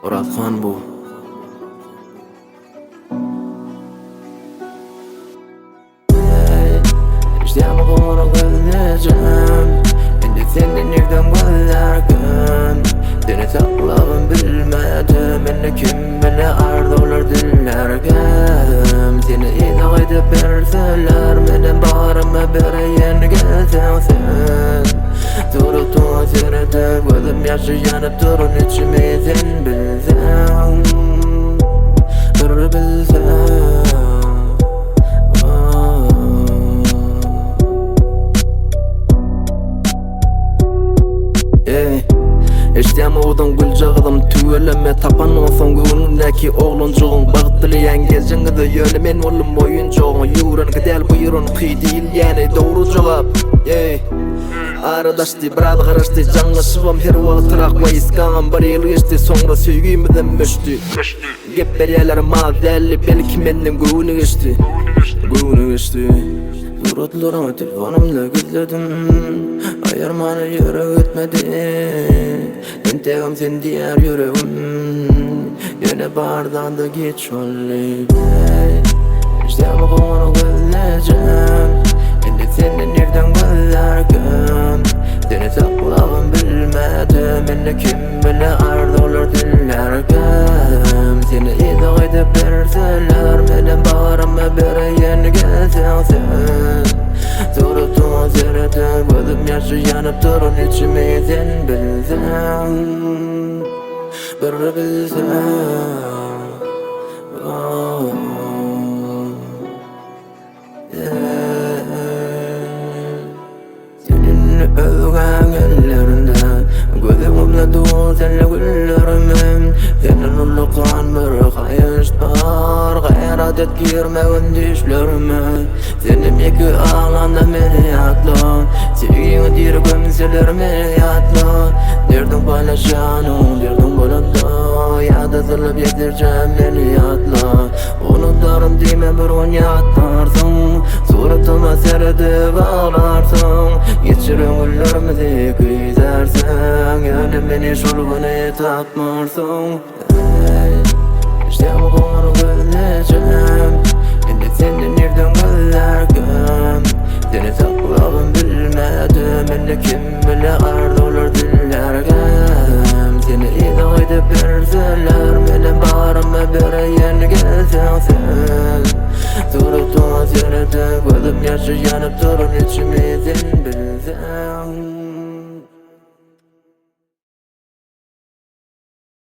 Muratxan bu. İşteyimi konup geleceğim. Şimdi seni nereden gözlerken seni saklabım bilmedim. Beni kim bile ardı olur dillerken seni izah edip verseler benim bağrıma bereyen gelsen sen. Durutun seni de gözüm yaşı yanıp durun içimi sen bilsen. Dur bilsen. İşteyimi odan gülcağıdım tüveleme tapan olsan gönlündeki oğluncuğun bağıtlayan gezcini de yönü men oğlum oyuncuğun yuran gidel buyurun kıy değil yani doğru cevap. Aradaştı biraz karıştı canlı şıvam her vaqt tıraqma iskanım bir yıl geçti sonra söygüymeden möştü gep beryeler mazelli belki menden gönlü geçti Suratlarımı telefonumda gizledim ayırmanı yere gitmedi Entegim sen diğer yüreğim yine bardan da geç olay İşteyimi konup geleceğim Şimdi seni nereden gözlerken seni saklabım bilmedim Beni kim bile ardı olur dillerken seni izah edip verseler benim bağrıma bereyen gelsen sen Durutun seni de gözüm yaşı yanıp durun içimi sen bilsen Bir bilsen Özgen ellerinde gözümle dur senle güllerimim Senin ulukan bir kayış var Gayret et girmegin düşlerime Senin iki ağlanda beni yatla Sevgini dir gömseler beni yatla Derdin paylaşanım derdin bolanda Yada zılıp yedireceğim beni yatla Unutarım dime bir gün yatarsın Suratıma seyredip ağlarsın Geçirin güllerimizi güzersen Yani beni şulgunu tatmarsın İşteyimi konup geleceğim Şimdi seni nereden gözlerken seni saklabım bilmedim Beni kim bile ardı olur dillerken seni izah edip verseler benim bağrıma bereyen gelsen sen Durutun seni de gözüm yaşı yanıp durun içimi sen bilsen